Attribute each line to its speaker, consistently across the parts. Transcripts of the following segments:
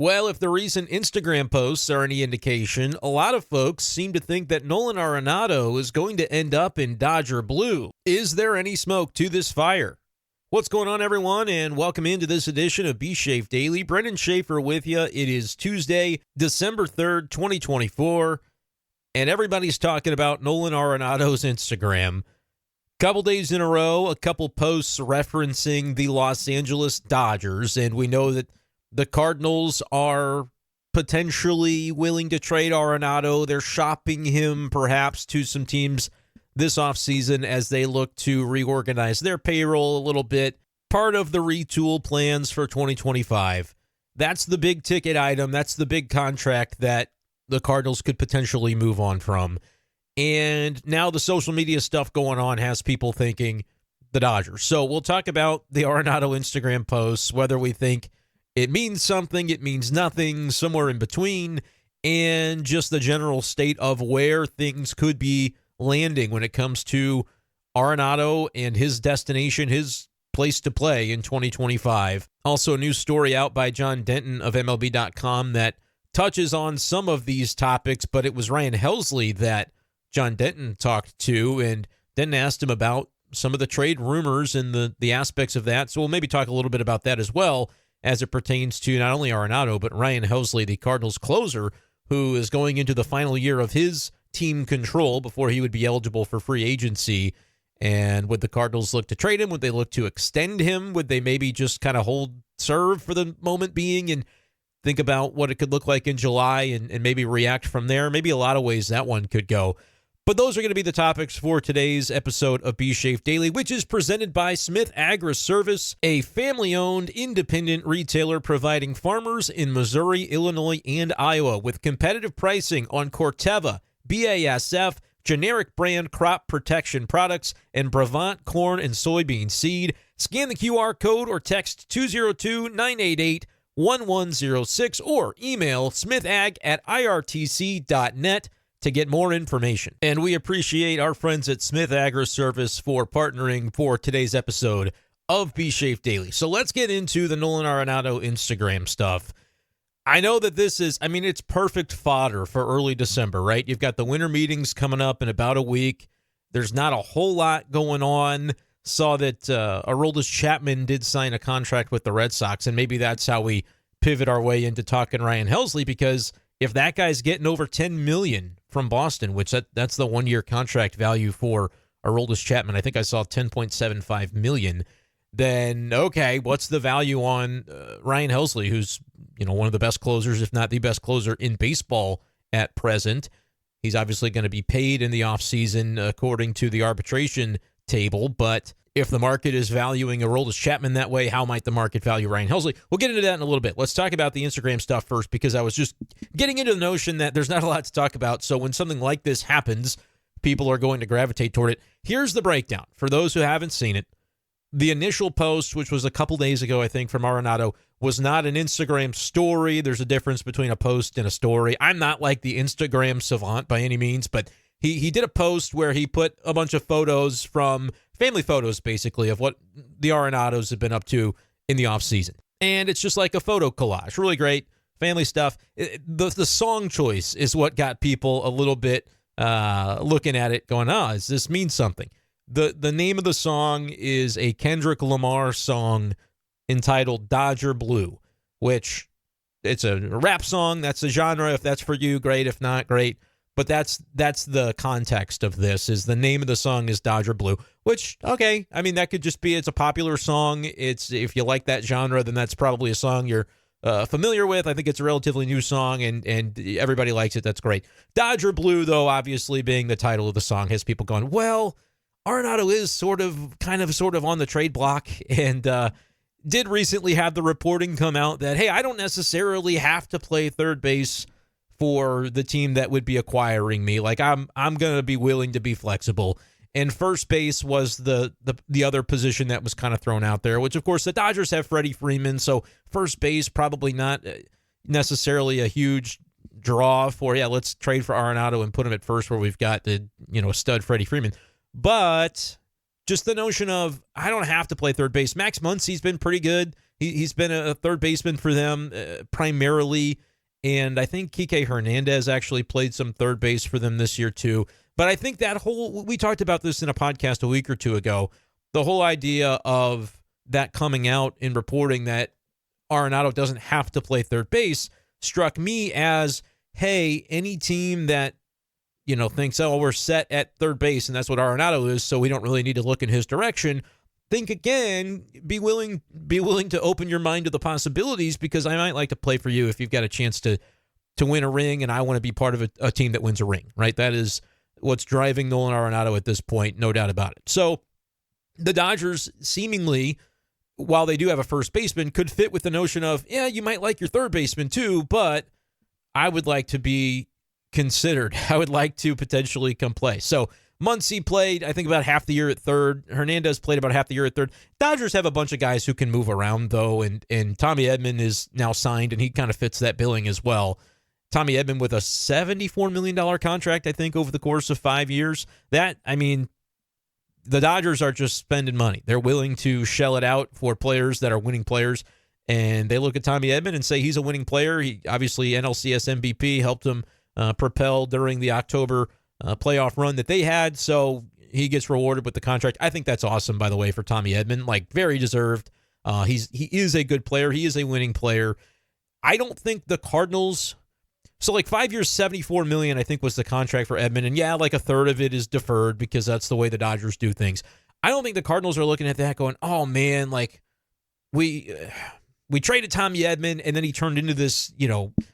Speaker 1: Well, if the recent Instagram posts are any indication, a lot of folks seem to think that Nolan Arenado is going to end up in Dodger blue. Is there any smoke to this fire? What's going on, everyone, and welcome into this edition of b-schaeff Daily. Brenden Schaeffer with you. It is Tuesday, December 3rd, 2024, and everybody's talking about Nolan Arenado's Instagram. Couple days in a row, a couple posts referencing the Los Angeles Dodgers, and we know that the Cardinals are potentially willing to trade Arenado. They're shopping him perhaps to some teams this offseason as they look to reorganize their payroll a little bit. Part of the retool plans for 2025. That's the big ticket item. That's the big contract that the Cardinals could potentially move on from. And now the social media stuff going on has people thinking the Dodgers. So we'll talk about the Arenado Instagram posts, whether we think it means something, it means nothing, somewhere in between, and just the general state of where things could be landing when it comes to Arenado and his destination, his place to play in 2025. Also, a new story out by John Denton of MLB.com that touches on some of these topics, but it was Ryan Helsley that John Denton talked to, and Denton asked him about some of the trade rumors and the aspects of that. So we'll maybe talk a little bit about that as well, as it pertains to not only Arenado, but Ryan Helsley, the Cardinals closer, who is going into the final year of his team control before he would be eligible for free agency. And would the Cardinals look to trade him? Would they look to extend him? Would they maybe just kind of hold serve for the moment being and think about what it could look like in July and maybe react from there? Maybe a lot of ways that one could go. But those are going to be the topics for today's episode of b-schaeff Daily, which is presented by Smith Agri-Service, a family-owned independent retailer providing farmers in Missouri, Illinois, and Iowa with competitive pricing on Corteva, BASF, generic brand crop protection products, and Brevant corn and soybean seed. Scan the QR code or text 202-988-1106 or email smithag@irtc.net. to get more information. And we appreciate our friends at Smith Agri-Service for partnering for today's episode of b-schaeff Daily. So let's get into the Nolan Arenado Instagram stuff. I know that this is, it's perfect fodder for early December, right? You've got the winter meetings coming up in about a week. There's not a whole lot going on. Saw that Aroldis Chapman did sign a contract with the Red Sox, and maybe that's how we pivot our way into talking Ryan Helsley, because if that guy's getting over $10 million from Boston, which that's the one-year contract value for Aroldis Chapman, I think I saw $10.75 million, then, okay, what's the value on Ryan Helsley, who's one of the best closers, if not the best closer in baseball at present? He's obviously going to be paid in the offseason according to the arbitration table, but if the market is valuing Aroldis Chapman that way, how might the market value Ryan Helsley? We'll get into that in a little bit. Let's talk about the Instagram stuff first, because I was just getting into the notion that there's not a lot to talk about. So when something like this happens, people are going to gravitate toward it. Here's the breakdown for those who haven't seen it. The initial post, which was a couple days ago, I think, from Arenado, was not an Instagram story. There's a difference between a post and a story. I'm not like the Instagram savant by any means, but he did a post where he put a bunch of photos from family photos, basically, of what the Arenados have been up to in the offseason. And it's just like a photo collage. Really great family stuff. The song choice is what got people a little bit looking at it going, does this mean something? The name of the song is a Kendrick Lamar song entitled Dodger Blue, which it's a rap song. That's the genre. If that's for you, great. If not, great. But that's the context of this, is the name of the song is Dodger Blue, which, okay, that could just be, it's a popular song. It's, if you like that genre, then that's probably a song you're familiar with. I think it's a relatively new song, and everybody likes it. That's great. Dodger Blue, though, obviously being the title of the song, has people going, well, Arenado is sort of on the trade block, and did recently have the reporting come out that, hey, I don't necessarily have to play third base for the team that would be acquiring me. Like, I'm going to be willing to be flexible. And first base was the other position that was kind of thrown out there, which, of course, the Dodgers have Freddie Freeman, so first base probably not necessarily a huge draw for, let's trade for Arenado and put him at first where we've got the, stud Freddie Freeman. But just the notion of, I don't have to play third base. Max Muncy's been pretty good. He's been a third baseman for them primarily, and I think Kike Hernandez actually played some third base for them this year too. But I think we talked about this in a podcast a week or two ago, the whole idea of that coming out in reporting that Arenado doesn't have to play third base struck me as, hey, any team that thinks, oh, we're set at third base and that's what Arenado is, so we don't really need to look in his direction. Think again, be willing to open your mind to the possibilities, because I might like to play for you if you've got a chance to win a ring, and I want to be part of a team that wins a ring, right? That is what's driving Nolan Arenado at this point, no doubt about it. So the Dodgers seemingly, while they do have a first baseman, could fit with the notion of, yeah, you might like your third baseman too, but I would like to be considered. I would like to potentially come play. So Muncy played, I think, about half the year at third. Hernandez played about half the year at third. Dodgers have a bunch of guys who can move around, though, and Tommy Edman is now signed, and he kind of fits that billing as well. Tommy Edman with a $74 million contract, I think, over the course of 5 years. The Dodgers are just spending money. They're willing to shell it out for players that are winning players, and they look at Tommy Edman and say he's a winning player. He obviously NLCS MVP, helped him propel during the October playoff run that they had, so he gets rewarded with the contract. I think that's awesome, by the way, for Tommy Edman. Like, very deserved. He is a good player. He is a winning player. I don't think the Cardinals. So, like, 5 years, $74 million, I think, was the contract for Edman. And yeah, like a third of it is deferred because that's the way the Dodgers do things. I don't think the Cardinals are looking at that going, oh man, like we traded Tommy Edman and then he turned into this,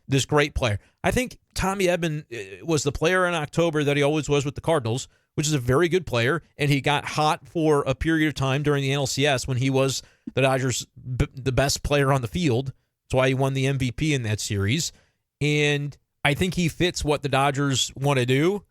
Speaker 1: this great player. I think Tommy Edman was the player in October that he always was with the Cardinals, which is a very good player, and he got hot for a period of time during the NLCS when he was the Dodgers' the best player on the field. That's why he won the MVP in that series. And I think he fits what the Dodgers want to do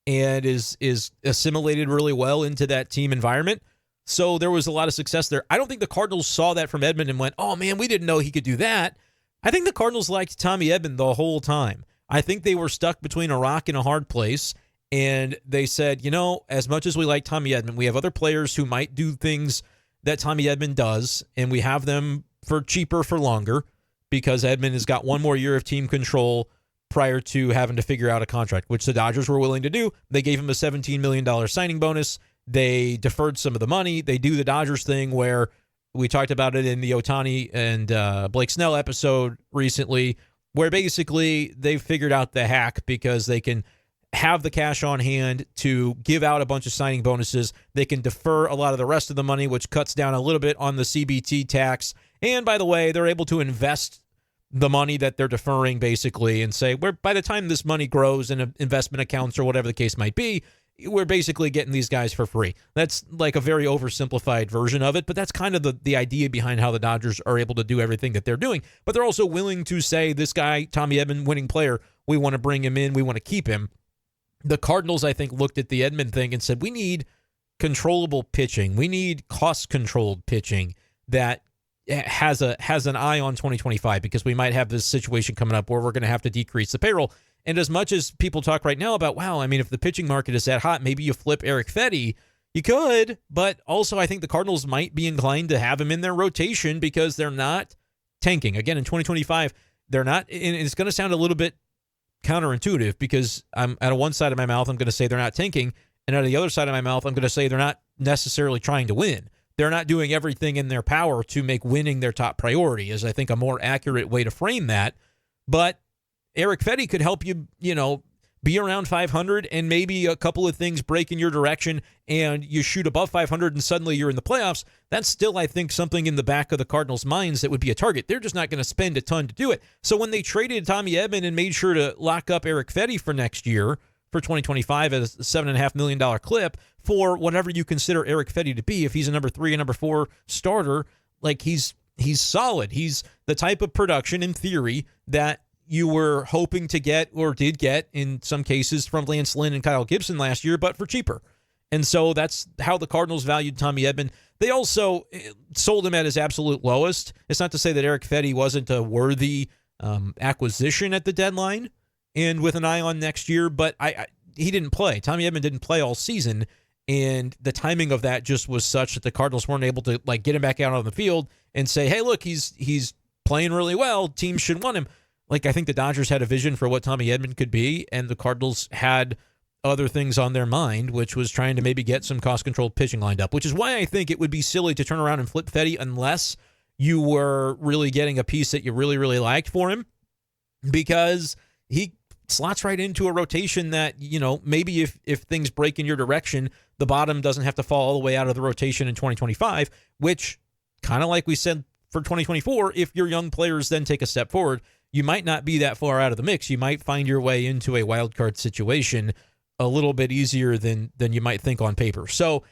Speaker 1: and is assimilated really well into that team environment. So there was a lot of success there. I don't think the Cardinals saw that from Edman and went, oh man, we didn't know he could do that. I think the Cardinals liked Tommy Edman the whole time. I think they were stuck between a rock and a hard place, and they said, as much as we like Tommy Edman, we have other players who might do things that Tommy Edman does, and we have them for cheaper for longer because Edman has got one more year of team control prior to having to figure out a contract, which the Dodgers were willing to do. They gave him a $17 million signing bonus. They deferred some of the money. They do the Dodgers thing where we talked about it in the Ohtani and Blake Snell episode recently, where basically they've figured out the hack because they can have the cash on hand to give out a bunch of signing bonuses. They can defer a lot of the rest of the money, which cuts down a little bit on the CBT tax. And by the way, they're able to invest the money that they're deferring basically and say, by the time this money grows in investment accounts or whatever the case might be, we're basically getting these guys for free. That's like a very oversimplified version of it, but that's kind of the idea behind how the Dodgers are able to do everything that they're doing. But they're also willing to say, this guy, Tommy Edman, winning player, we want to bring him in, we want to keep him. The Cardinals, I think, looked at the Edman thing and said, we need controllable pitching. We need cost-controlled pitching that has an eye on 2025, because we might have this situation coming up where we're going to have to decrease the payroll. And as much as people talk right now about, wow, I mean, if the pitching market is that hot, maybe you flip Eric Fetty. You could, but also I think the Cardinals might be inclined to have him in their rotation because they're not tanking. Again, in 2025, they're not, and it's going to sound a little bit counterintuitive because I'm at one side of my mouth, I'm going to say they're not tanking, and at the other side of my mouth, I'm going to say they're not necessarily trying to win. They're not doing everything in their power to make winning their top priority, is I think a more accurate way to frame that. But Eric Fetty could help you, be around 500 and maybe a couple of things break in your direction and you shoot above 500 and suddenly you're in the playoffs. That's still, I think, something in the back of the Cardinals' minds that would be a target. They're just not going to spend a ton to do it. So when they traded Tommy Edman and made sure to lock up Eric Fetty for next year, for 2025 at a $7.5 million clip for whatever you consider Eric Fetty to be, if he's a number 3 and number 4 starter, like he's solid. He's the type of production in theory that you were hoping to get or did get in some cases from Lance Lynn and Kyle Gibson last year, but for cheaper. And so that's how the Cardinals valued Tommy Edman. They also sold him at his absolute lowest. It's not to say that Eric Fetty wasn't a worthy acquisition at the deadline and with an eye on next year, but he didn't play. Tommy Edman didn't play all season, And the timing of that just was such that the Cardinals weren't able to like get him back out on the field and say, hey, look, he's playing really well. Teams should want him. Like, I think the Dodgers had a vision for what Tommy Edman could be, and the Cardinals had other things on their mind, which was trying to maybe get some cost-controlled pitching lined up, which is why I think it would be silly to turn around and flip Fedde unless you were really getting a piece that you really, really liked for him, because he slots right into a rotation that, maybe if things break in your direction, the bottom doesn't have to fall all the way out of the rotation in 2025, which, kind of like we said for 2024, if your young players then take a step forward, you might not be that far out of the mix. You might find your way into a wild card situation a little bit easier than you might think on paper. So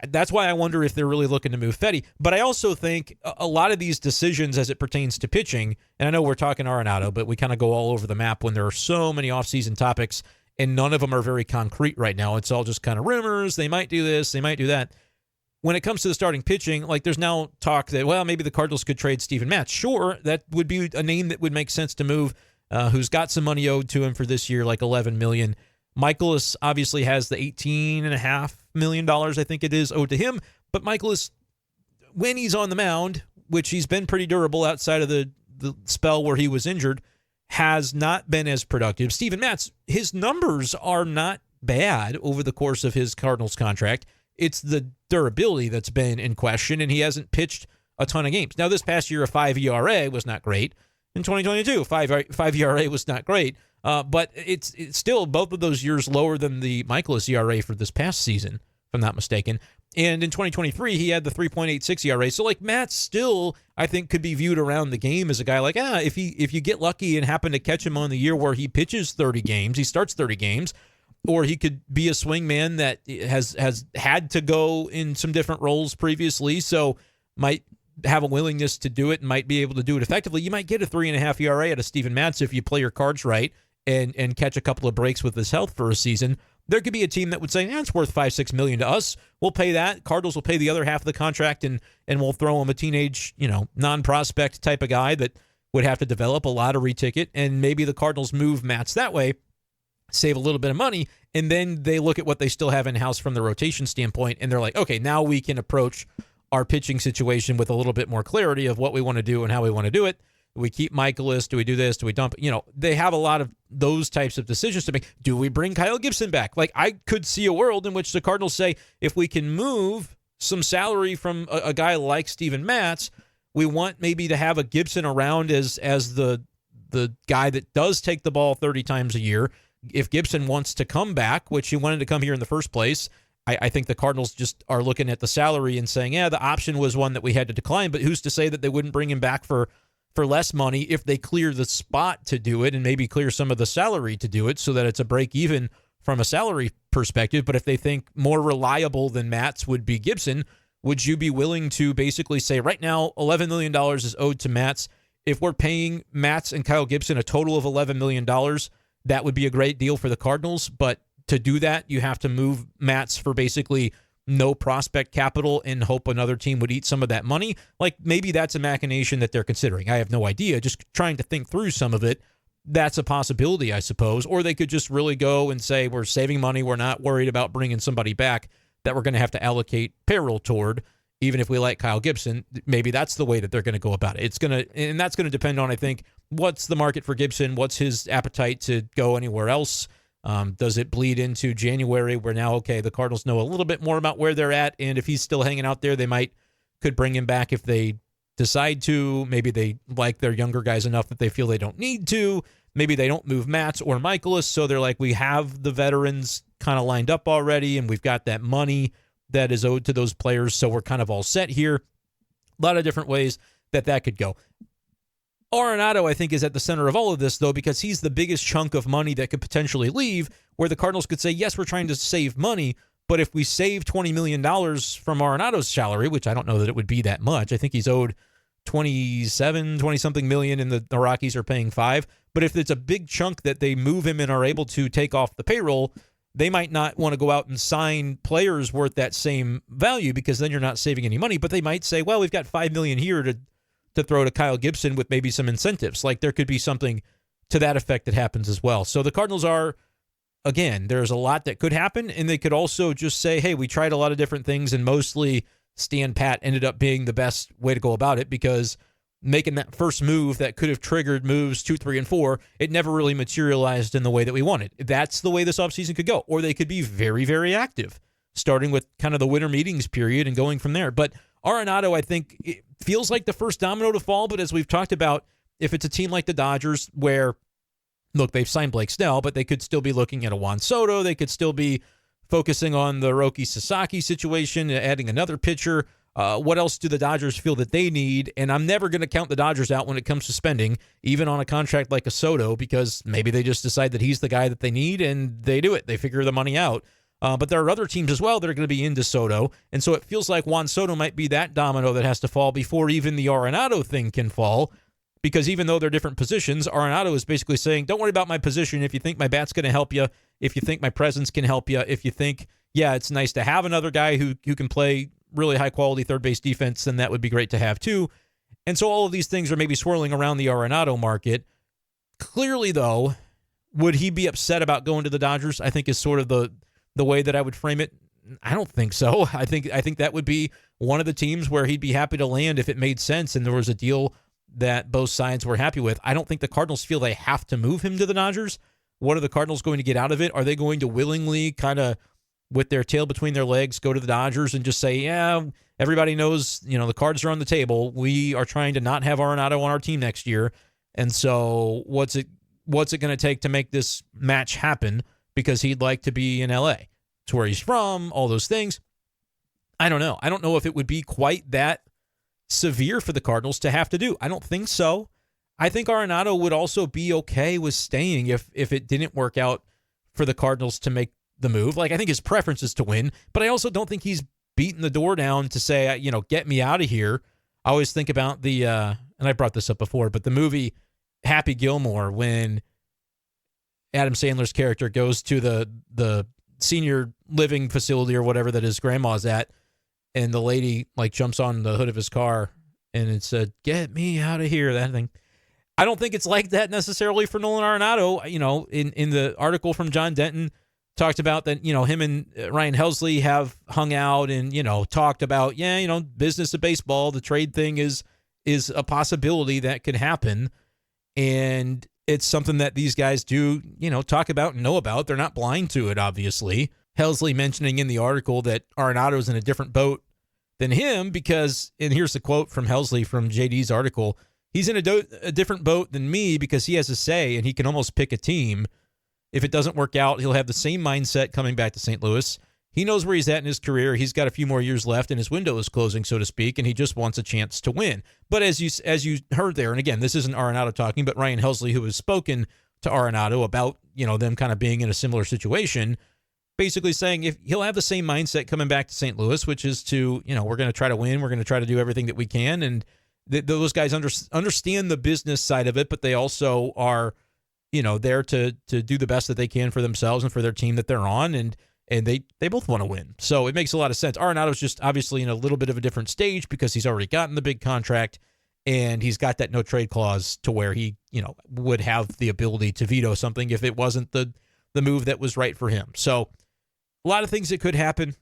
Speaker 1: that's why I wonder if they're really looking to move Fedde. But I also think a lot of these decisions as it pertains to pitching, and I know we're talking Arenado, but we kind of go all over the map when there are so many offseason topics, and none of them are very concrete right now. It's all just kind of rumors. They might do this, they might do that. When it comes to the starting pitching, like there's now talk that, well, maybe the Cardinals could trade Steven Matz. Sure, that would be a name that would make sense to move, who's got some money owed to him for this year, like $11 million. Michaelis obviously has the $18.5 million, I think it is, owed to him. But Michaelis, when he's on the mound, which he's been pretty durable outside of the spell where he was injured, has not been as productive. Steven Matz, his numbers are not bad over the course of his Cardinals contract. It's the durability that's been in question, and he hasn't pitched a ton of games. Now, this past year, a 5 ERA was not great. In 2022, 5 ERA was not great. But it's still both of those years lower than the Michaelis ERA for this past season, if I'm not mistaken. And in 2023, he had the 3.86 ERA. So, like, Matt still, I think, could be viewed around the game as a guy like, if you get lucky and happen to catch him on the year where he pitches 30 games, he starts 30 games, or he could be a swing man that has had to go in some different roles previously, so might have a willingness to do it and might be able to do it effectively. You might get a 3.5 ERA out of Steven Matz if you play your cards right and catch a couple of breaks with his health for a season. There could be a team that would say, it's worth $5-6 million to us. We'll pay that. Cardinals will pay the other half of the contract, and we'll throw him a teenage, non-prospect type of guy that would have to develop a lottery ticket, and maybe the Cardinals move Matz that way, save a little bit of money, and then they look at what they still have in-house from the rotation standpoint, and they're like, okay, now we can approach our pitching situation with a little bit more clarity of what we want to do and how we want to do it. Do we keep Michaelis? Do we do this? Do we dump? They have a lot of those types of decisions to make. Do we bring Kyle Gibson back? Like, I could see a world in which the Cardinals say, if we can move some salary from a guy like Steven Matz, we want maybe to have a Gibson around as the guy that does take the ball 30 times a year. If Gibson wants to come back, which he wanted to come here in the first place, I think the Cardinals just are looking at the salary and saying, the option was one that we had to decline, but who's to say that they wouldn't bring him back for less money if they clear the spot to do it and maybe clear some of the salary to do it so that it's a break even from a salary perspective. But if they think more reliable than Matz would be Gibson, would you be willing to basically say right now $11 million is owed to Matz? If we're paying Matz and Kyle Gibson a total of $11 million, that would be a great deal for the Cardinals. But to do that, you have to move Matz for basically no prospect capital and hope another team would eat some of that money. Like, maybe that's a machination that they're considering. I have no idea. Just trying to think through some of it. That's a possibility, I suppose. Or they could just really go and say, we're saving money. We're not worried about bringing somebody back that we're going to have to allocate payroll toward, even if we like Kyle Gibson. Maybe that's the way that they're going to go about it. And that's going to depend on, I think, what's the market for Gibson? What's his appetite to go anywhere else? Does it bleed into January where now, okay, the Cardinals know a little bit more about where they're at, and if he's still hanging out there, they could bring him back if they decide to. Maybe they like their younger guys enough that they feel they don't need to. Maybe they don't move Matz or Michaelis, so they're like, we have the veterans kind of lined up already, and we've got that money that is owed to those players, so we're kind of all set here. A lot of different ways that could go. Arenado, I think, is at the center of all of this, though, because he's the biggest chunk of money that could potentially leave, where the Cardinals could say, yes, we're trying to save money, but if we save $20 million from Arenado's salary, which I don't know that it would be that much, I think he's owed 20-something million, and the Rockies are paying $5 million. But if it's a big chunk that they move him and are able to take off the payroll, they might not want to go out and sign players worth that same value, because then you're not saving any money. But they might say, well, we've got $5 million here to throw to Kyle Gibson with maybe some incentives. Like, there could be something to that effect that happens as well. So the Cardinals are again, there's a lot that could happen, and they could also just say, hey, we tried a lot of different things, and mostly stand pat ended up being the best way to go about it, because making that first move that could have triggered moves 2, 3, and 4, it never really materialized in the way that we wanted. That's the way this offseason could go. Or they could be very, very active, starting with kind of the winter meetings period and going from there. But Arenado, I think, it feels like the first domino to fall, but as we've talked about, if it's a team like the Dodgers where, look, they've signed Blake Snell, but they could still be looking at a Juan Soto. They could still be focusing on the Roki Sasaki situation, adding another pitcher. What else do the Dodgers feel that they need? And I'm never going to count the Dodgers out when it comes to spending, even on a contract like a Soto, because maybe they just decide that he's the guy that they need and they do it. They figure the money out. But there are other teams as well that are going to be into Soto. And so it feels like Juan Soto might be that domino that has to fall before even the Arenado thing can fall. Because even though they're different positions, Arenado is basically saying, don't worry about my position. If you think my bat's going to help you, if you think my presence can help you, if you think, yeah, it's nice to have another guy who can play really high-quality third-base defense, then that would be great to have too. And so all of these things are maybe swirling around the Arenado market. Clearly, though, would he be upset about going to the Dodgers? I think is sort of the way that I would frame it. I don't think so. I think that would be one of the teams where he'd be happy to land if it made sense and there was a deal that both sides were happy with. I don't think the Cardinals feel they have to move him to the Dodgers. What are the Cardinals going to get out of it? Are they going to willingly kind of, with their tail between their legs, go to the Dodgers and just say, yeah, everybody knows, the cards are on the table. We are trying to not have Arenado on our team next year. And so what's it going to take to make this match happen? Because he'd like to be in LA. It's where he's from, all those things. I don't know. I don't know if it would be quite that severe for the Cardinals to have to do. I don't think so. I think Arenado would also be okay with staying if it didn't work out for the Cardinals to make the move. Like, I think his preference is to win, but I also don't think he's beating the door down to say, get me out of here. I always think about the, and I brought this up before, but the movie Happy Gilmore, when Adam Sandler's character goes to the senior living facility or whatever that his grandma's at, and the lady jumps on the hood of his car and it said, "Get me out of here," that thing. I don't think it's like that necessarily for Nolan Arenado. In the article from John Denton, talked about that, him and Ryan Helsley have hung out and, talked about, business of baseball. The trade thing is a possibility that could happen. And it's something that these guys do, talk about and know about. They're not blind to it, obviously. Helsley mentioning in the article that Arenado's in a different boat than him because, and here's the quote from Helsley from JD's article, he's in a different boat than me because he has a say and he can almost pick a team. If it doesn't work out, he'll have the same mindset coming back to St. Louis. He knows where he's at in his career. He's got a few more years left and his window is closing, so to speak, and he just wants a chance to win. But as you heard there, and again, this isn't Arenado talking, but Ryan Helsley, who has spoken to Arenado about, them kind of being in a similar situation, basically saying if he'll have the same mindset coming back to St. Louis, which is to, we're going to try to win. We're going to try to do everything that we can. And those guys understand the business side of it, but they also are, there to do the best that they can for themselves and for their team that they're on. And they both want to win. So it makes a lot of sense. Arenado's just obviously in a little bit of a different stage because he's already gotten the big contract and he's got that no trade clause to where he, would have the ability to veto something if it wasn't the move that was right for him. So a lot of things that could happen.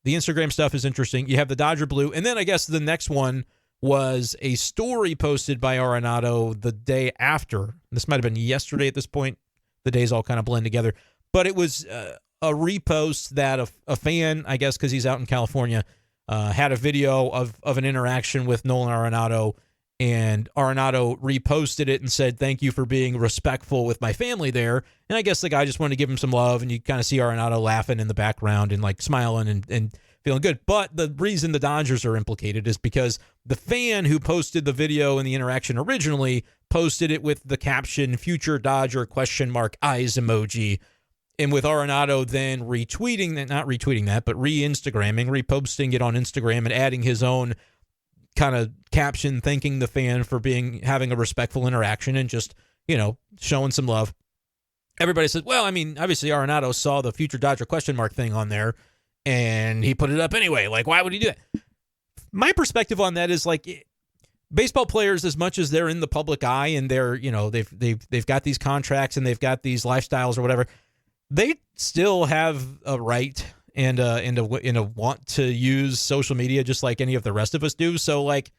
Speaker 1: The Instagram stuff is interesting. You have the Dodger Blue. And then I guess the next one was a story posted by Arenado the day after. This might have been yesterday at this point. The days all kind of blend together. But it was a repost that a fan, I guess because he's out in California, had a video of an interaction with Nolan Arenado. And Arenado reposted it and said, "Thank you for being respectful with my family there." And I guess the guy just wanted to give him some love. And you kind of see Arenado laughing in the background and smiling and feeling good. But the reason the Dodgers are implicated is because the fan who posted the video and the interaction originally posted it with the caption "Future Dodger?" eyes emoji. And with Arenado then retweeting that, not retweeting that, but re-Instagramming, reposting it on Instagram and adding his own kind of caption thanking the fan for having a respectful interaction and just, showing some love. Everybody says, well, I mean, obviously Arenado saw the "Future Dodger?" thing on there and he put it up anyway. Why would he do that? My perspective on that is baseball players, as much as they're in the public eye and they're, they've got these contracts and they've got these lifestyles or whatever, they still have a right and a want to use social media just like any of the rest of us do. So like,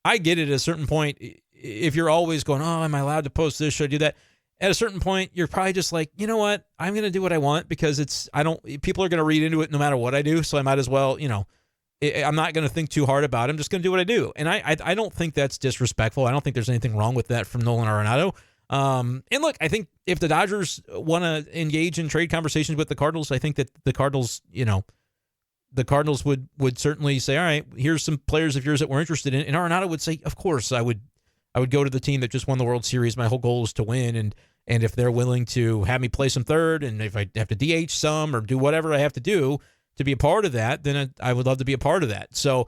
Speaker 1: I get it at a certain point. If you're always going, oh, am I allowed to post this? Should I do that? At a certain point, you're probably just like, you know what? I'm going to do what I want because people are going to read into it no matter what I do. So I might as well, I'm not going to think too hard about it. I'm just going to do what I do. And I don't think that's disrespectful. I don't think there's anything wrong with that from Nolan Arenado. And look, I think if the Dodgers want to engage in trade conversations with the Cardinals, I think that the Cardinals, the Cardinals would certainly say, all right, here's some players of yours that we're interested in. And Arenado would say, of course, I would go to the team that just won the World Series. My whole goal is to win. And if they're willing to have me play some third, and if I have to DH some or do whatever I have to do to be a part of that, then I would love to be a part of that. So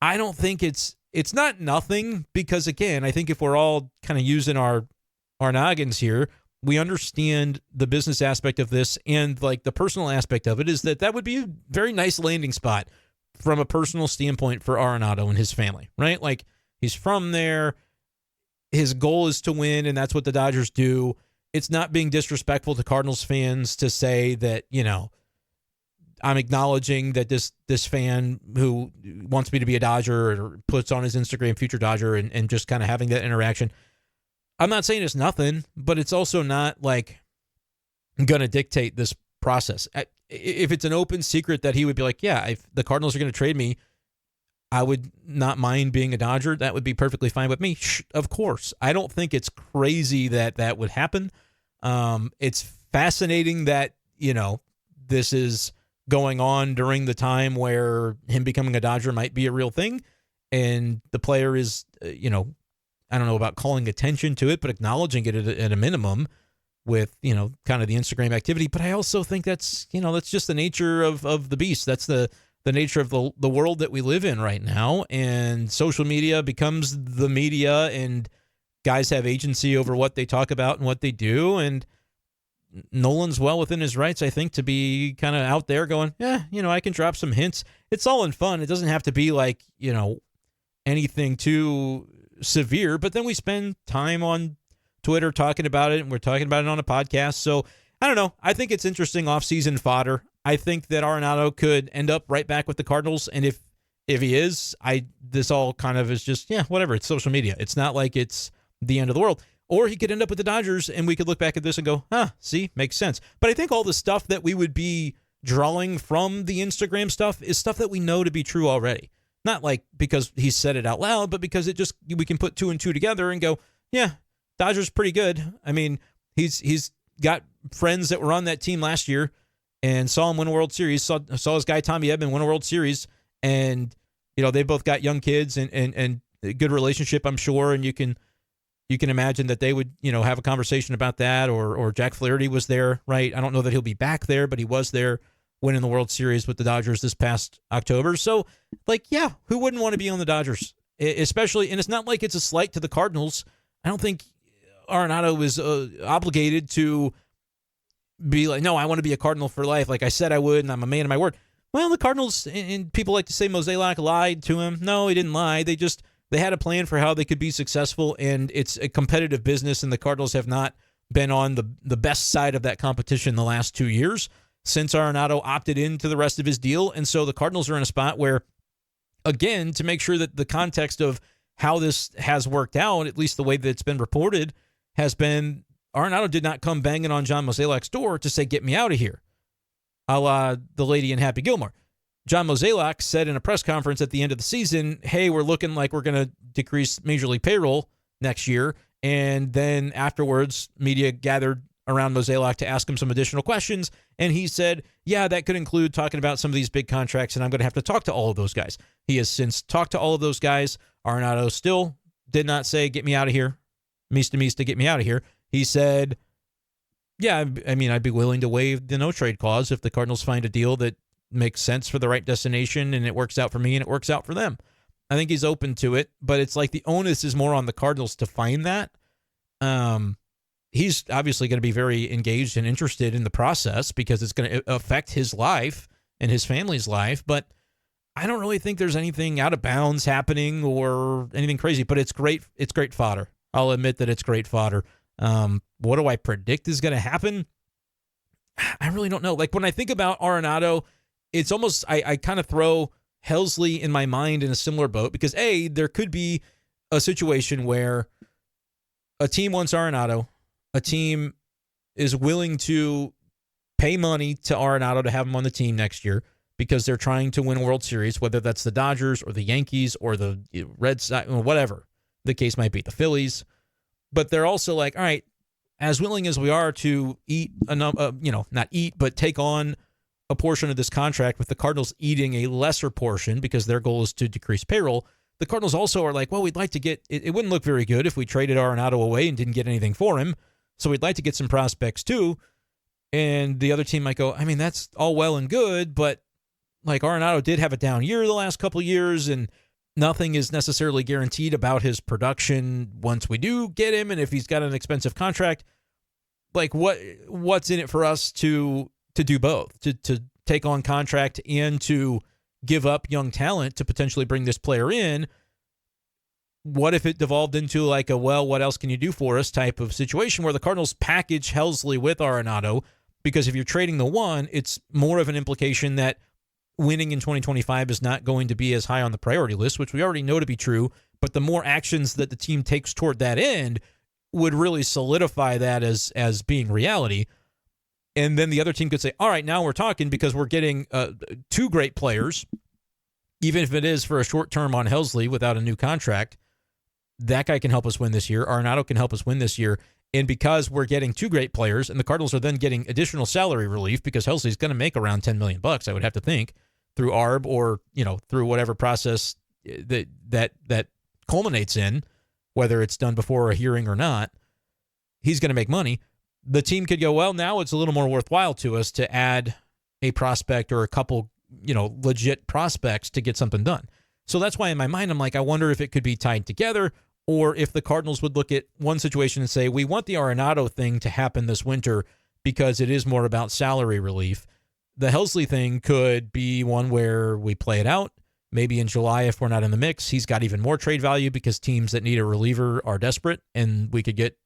Speaker 1: I don't think it's not nothing, because again, I think if we're all kind of using our noggins here, we understand the business aspect of this, and like the personal aspect of it is that would be a very nice landing spot from a personal standpoint for Arenado and his family, right? Like, he's from there. His goal is to win, and that's what the Dodgers do. It's not being disrespectful to Cardinals fans to say that, I'm acknowledging that this fan who wants me to be a Dodger or puts on his Instagram future Dodger and just kind of having that interaction. I'm not saying it's nothing, but it's also not like going to dictate this process. If it's an open secret that he would be like, yeah, if the Cardinals are going to trade me, I would not mind being a Dodger. That would be perfectly fine with me. Of course. I don't think it's crazy that would happen. It's fascinating that, this is going on during the time where him becoming a Dodger might be a real thing. And the player is, I don't know about calling attention to it, but acknowledging it at a minimum with, kind of the Instagram activity. But I also think that's just the nature of the beast. That's the nature of the world that we live in right now. And social media becomes the media, and guys have agency over what they talk about and what they do. And Nolan's well within his rights, I think, to be kind of out there going, yeah, I can drop some hints. It's all in fun. It doesn't have to be like, anything too severe. But then we spend time on Twitter talking about it, and we're talking about it on a podcast. So I don't know. I think it's interesting off-season fodder. I think that Arenado could end up right back with the Cardinals. And if he is, this all kind of is just, yeah, whatever. It's social media. It's not like it's the end of the world. Or he could end up with the Dodgers, and we could look back at this and go, see, makes sense. But I think all the stuff that we would be drawing from the Instagram stuff is stuff that we know to be true already. Not like because he said it out loud, but because we can put two and two together and go, yeah, Dodgers pretty good. I mean, he's got friends that were on that team last year and saw him win a World Series, saw his guy Tommy Edman win a World Series, and they both got young kids and a good relationship, I'm sure, and you can imagine that they would, have a conversation about that, or Jack Flaherty was there, right? I don't know that he'll be back there, but he was there winning the World Series with the Dodgers this past October. So, like, yeah, who wouldn't want to be on the Dodgers? Especially, and it's not like it's a slight to the Cardinals. I don't think Arenado is obligated to be like, no, I want to be a Cardinal for life. Like I said I would, and I'm a man of my word. Well, the Cardinals, and people like to say Mozeliak lied to him. No, he didn't lie. They had a plan for how they could be successful, and it's a competitive business, and the Cardinals have not been on the best side of that competition the last 2 years since Arenado opted into the rest of his deal. And so the Cardinals are in a spot where, again, to make sure that the context of how this has worked out, at least the way that it's been reported, has been Arenado did not come banging on John Mozeliak's door to say, get me out of here, a la the lady in Happy Gilmore. John Mozeliak said in a press conference at the end of the season, hey, we're looking like we're going to decrease Major League payroll next year. And then afterwards, media gathered around Mozeliak to ask him some additional questions. And he said, yeah, that could include talking about some of these big contracts, and I'm going to have to talk to all of those guys. He has since talked to all of those guys. Arenado still did not say, get me out of here. Mista, get me out of here. He said, yeah, I mean, I'd be willing to waive the no-trade clause if the Cardinals find a deal that makes sense for the right destination and it works out for me and it works out for them. I think he's open to it, but it's like the onus is more on the Cardinals to find that. He's obviously going to be very engaged and interested in the process because it's going to affect his life and his family's life, but I don't really think there's anything out of bounds happening or anything crazy, but it's great. It's great fodder. I'll admit that it's great fodder. What do I predict is going to happen? I really don't know. Like when I think about Arenado, it's almost, I kind of throw Helsley in my mind in a similar boat because there could be a situation where a team wants Arenado, a team is willing to pay money to Arenado to have him on the team next year because they're trying to win a World Series, whether that's the Dodgers or the Yankees or the Red Sox, whatever the case might be, the Phillies. But they're also like, all right, as willing as we are to eat not eat, but take on a portion of this contract with the Cardinals eating a lesser portion because their goal is to decrease payroll. The Cardinals also are like, well, we'd like to get, it wouldn't look very good if we traded Arenado away and didn't get anything for him. So we'd like to get some prospects too. And the other team might go, I mean, that's all well and good, but like Arenado did have a down year the last couple of years, and nothing is necessarily guaranteed about his production once we do get him. And if he's got an expensive contract, like what's in it for us to do both, to take on contract and to give up young talent to potentially bring this player in? What if it devolved into like a, well, what else can you do for us type of situation where the Cardinals package Helsley with Arenado? Because if you're trading the one, it's more of an implication that winning in 2025 is not going to be as high on the priority list, which we already know to be true. But the more actions that the team takes toward that end would really solidify that as being reality. And then the other team could say, all right, now we're talking because we're getting two great players, even if it is for a short term on Helsley without a new contract. That guy can help us win this year. Arenado can help us win this year. And because we're getting two great players, and the Cardinals are then getting additional salary relief because Helsley's going to make around $10 million, I would have to think, through ARB or through whatever process that culminates in, whether it's done before a hearing or not. He's going to make money. The team could go, well, now it's a little more worthwhile to us to add a prospect or a couple, legit prospects to get something done. So that's why in my mind, I'm like, I wonder if it could be tied together, or if the Cardinals would look at one situation and say, we want the Arenado thing to happen this winter because it is more about salary relief. The Helsley thing could be one where we play it out. Maybe in July, if we're not in the mix, he's got even more trade value because teams that need a reliever are desperate, and we could get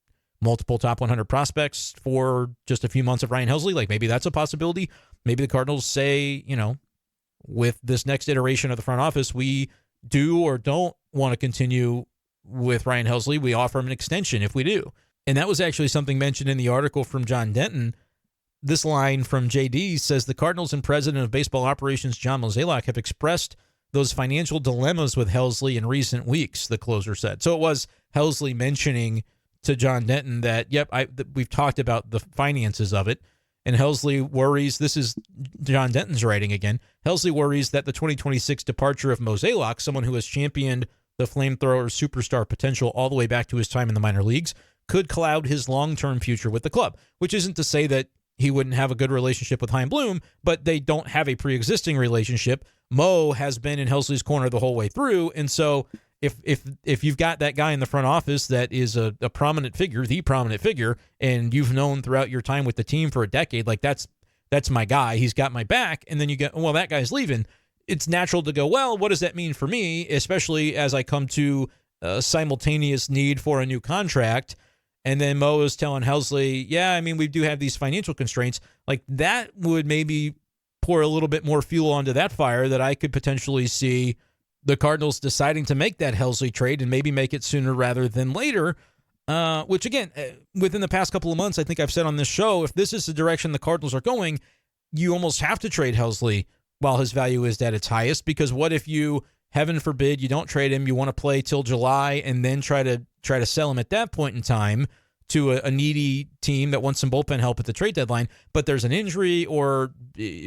Speaker 1: multiple top 100 prospects for just a few months of Ryan Helsley. Like maybe that's a possibility. Maybe the Cardinals say, with this next iteration of the front office, we do or don't want to continue with Ryan Helsley. We offer him an extension if we do. And that was actually something mentioned in the article from John Denton. This line from JD says the Cardinals and president of baseball operations, John Mozeliak, have expressed those financial dilemmas with Helsley in recent weeks, the closer said. So it was Helsley mentioning to John Denton that, we've talked about the finances of it. And Helsley worries, this is John Denton's writing again, Helsley worries that the 2026 departure of Mozeliak, someone who has championed the flamethrower superstar potential all the way back to his time in the minor leagues, could cloud his long-term future with the club, which isn't to say that he wouldn't have a good relationship with Chaim Bloom, but they don't have a pre-existing relationship. Mo has been in Helsley's corner the whole way through, and so if you've got that guy in the front office that is a prominent figure, the prominent figure, and you've known throughout your time with the team for a decade, like that's my guy, he's got my back, and then you get, well, that guy's leaving. It's natural to go, well, what does that mean for me, especially as I come to a simultaneous need for a new contract? And then Mo is telling Helsley, we do have these financial constraints. Like that would maybe pour a little bit more fuel onto that fire that I could potentially see the Cardinals deciding to make that Helsley trade and maybe make it sooner rather than later, which again, within the past couple of months, I think I've said on this show, if this is the direction the Cardinals are going, you almost have to trade Helsley while his value is at its highest, because what if you, heaven forbid, you don't trade him, you want to play till July and then try to sell him at that point in time to a needy team that wants some bullpen help at the trade deadline, but there's an injury or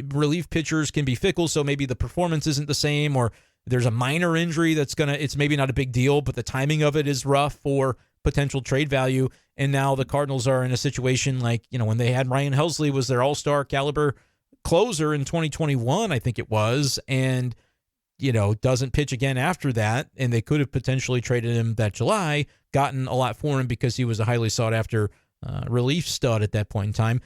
Speaker 1: relief pitchers can be fickle, so maybe the performance isn't the same, or there's a minor injury it's maybe not a big deal, but the timing of it is rough for potential trade value. And now the Cardinals are in a situation like, when they had Ryan Helsley was their all-star caliber closer in 2021, I think it was, and, doesn't pitch again after that. And they could have potentially traded him that July, gotten a lot for him because he was a highly sought after relief stud at that point in time.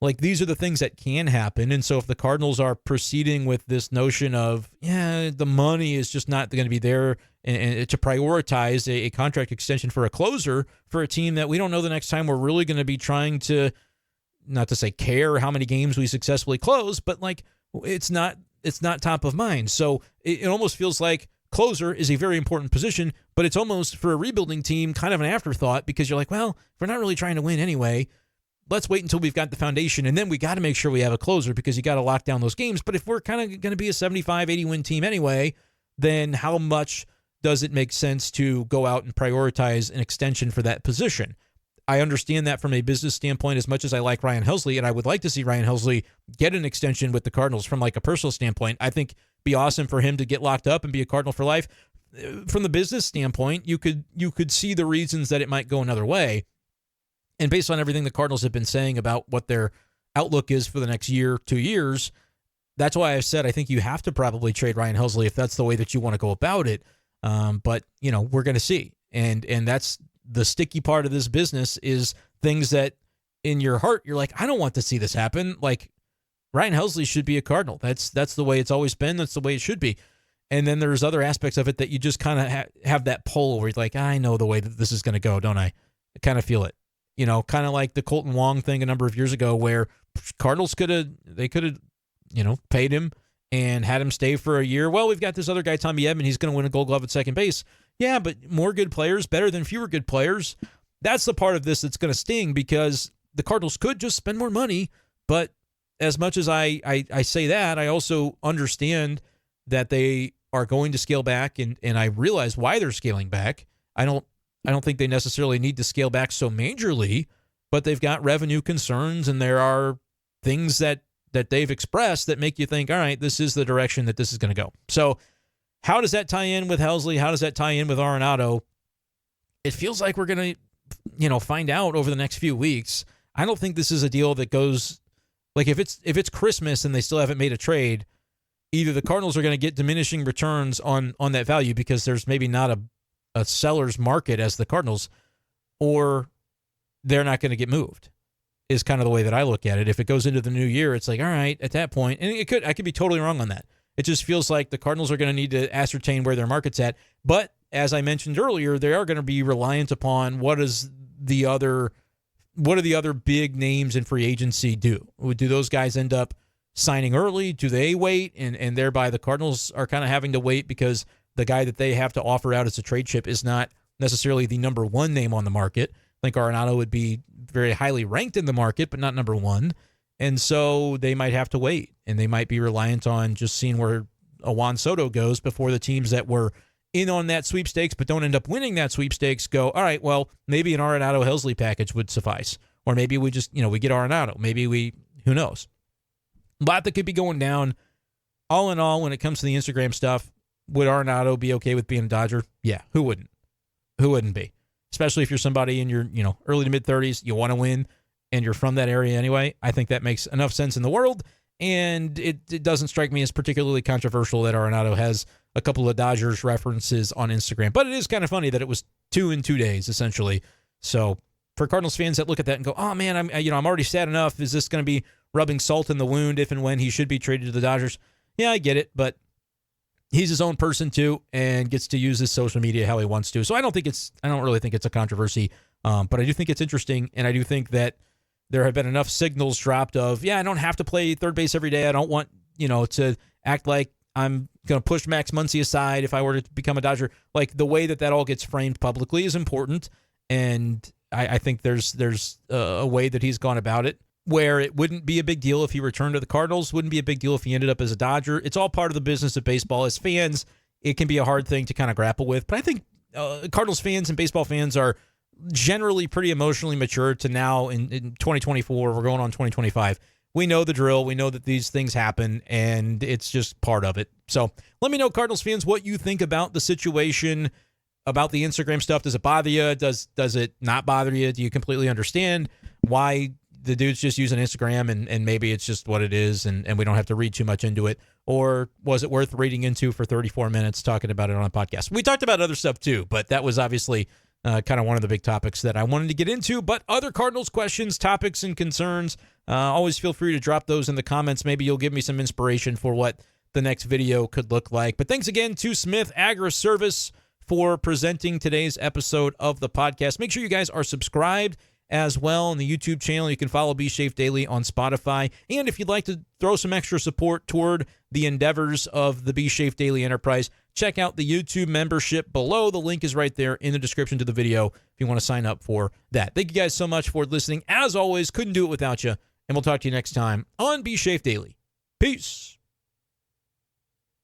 Speaker 1: Like, these are the things that can happen. And so if the Cardinals are proceeding with this notion of, the money is just not going to be there and to prioritize a contract extension for a closer for a team that we don't know the next time we're really going to be trying to, not to say care how many games we successfully close, but like it's not top of mind. So it almost feels like closer is a very important position, but it's almost for a rebuilding team kind of an afterthought because you're like, well, if we're not really trying to win anyway, let's wait until we've got the foundation, and then we got to make sure we have a closer because you got to lock down those games. But if we're kind of going to be a 75, 80 win team anyway, then how much does it make sense to go out and prioritize an extension for that position? I understand that from a business standpoint as much as I like Ryan Helsley, and I would like to see Ryan Helsley get an extension with the Cardinals from like a personal standpoint. I think it'd be awesome for him to get locked up and be a Cardinal for life. From the business standpoint, you could see the reasons that it might go another way. And based on everything the Cardinals have been saying about what their outlook is for the next year, 2 years, that's why I've said I think you have to probably trade Ryan Helsley if that's the way that you want to go about it. But, we're going to see. And that's the sticky part of this business is things that in your heart, you're like, I don't want to see this happen. Like Ryan Helsley should be a Cardinal. That's the way it's always been. That's the way it should be. And then there's other aspects of it that you just kind of have that pull where you're like, I know the way that this is going to go, don't I? I kind of feel it. Kind of like the Colton Wong thing a number of years ago where Cardinals could have paid him and had him stay for a year. Well, we've got this other guy, Tommy Edman. He's going to win a Gold Glove at second base. Yeah, but more good players, better than fewer good players. That's the part of this that's going to sting because the Cardinals could just spend more money. But as much as I say that, I also understand that they are going to scale back, and I realize why they're scaling back. I don't think they necessarily need to scale back so majorly, but they've got revenue concerns, and there are things that they've expressed that make you think, all right, this is the direction that this is going to go. So how does that tie in with Helsley? How does that tie in with Arenado? It feels like we're going to, find out over the next few weeks. I don't think this is a deal that goes like if it's Christmas and they still haven't made a trade, either the Cardinals are going to get diminishing returns on that value because there's maybe not a seller's market as the Cardinals, or they're not going to get moved, is kind of the way that I look at it. If it goes into the new year, it's like, all right, at that point, and I could be totally wrong on that. It just feels like the Cardinals are going to need to ascertain where their market's at. But as I mentioned earlier, they are going to be reliant upon what do the other big names in free agency do? Do those guys end up signing early? Do they wait? And thereby the Cardinals are kind of having to wait because the guy that they have to offer out as a trade chip is not necessarily the number one name on the market. I think Arenado would be very highly ranked in the market, but not number one. And so they might have to wait, and they might be reliant on just seeing where a Juan Soto goes before the teams that were in on that sweepstakes but don't end up winning that sweepstakes go, all right, well, maybe an Arenado Helsley package would suffice. Or maybe we just, we get Arenado. Maybe who knows? A lot that could be going down. All in all, when it comes to the Instagram stuff, would Arenado be okay with being a Dodger? Yeah, who wouldn't? Who wouldn't be? Especially if you're somebody in your, early to mid-30s, you want to win, and you're from that area anyway. I think that makes enough sense in the world, and it doesn't strike me as particularly controversial that Arenado has a couple of Dodgers references on Instagram. But it is kind of funny that it was 2 in 2 days, essentially. So for Cardinals fans that look at that and go, oh, man, I'm already sad enough. Is this going to be rubbing salt in the wound if and when he should be traded to the Dodgers? Yeah, I get it, but he's his own person too and gets to use his social media how he wants to. So I don't really think it's a controversy, but I do think it's interesting, and I do think that there have been enough signals dropped of, I don't have to play third base every day. I don't want, to act like I'm going to push Max Muncy aside if I were to become a Dodger. Like the way that all gets framed publicly is important, and I think there's a way that he's gone about it where it wouldn't be a big deal if he returned to the Cardinals, wouldn't be a big deal if he ended up as a Dodger. It's all part of the business of baseball. As fans, it can be a hard thing to kind of grapple with, but I think Cardinals fans and baseball fans are generally pretty emotionally mature to now in 2024. We're going on 2025. We know the drill. We know that these things happen, and it's just part of it. So let me know, Cardinals fans, what you think about the situation, about the Instagram stuff. Does it bother you? Does it not bother you? Do you completely understand why the dude's just using Instagram and maybe it's just what it is and we don't have to read too much into it? Or was it worth reading into for 34 minutes talking about it on a podcast? We talked about other stuff too, but that was obviously kind of one of the big topics that I wanted to get into. But other Cardinals questions, topics, and concerns, always feel free to drop those in the comments. Maybe you'll give me some inspiration for what the next video could look like. But thanks again to Smith Agri Service for presenting today's episode of the podcast. Make sure you guys are subscribed as well on the YouTube channel. You can follow B-Schaeff Daily on Spotify. And if you'd like to throw some extra support toward the endeavors of the B-Schaeff Daily Enterprise, check out the YouTube membership below. The link is right there in the description to the video if you want to sign up for that. Thank you guys so much for listening. As always, couldn't do it without you. And we'll talk to you next time on B-Schaeff Daily. Peace.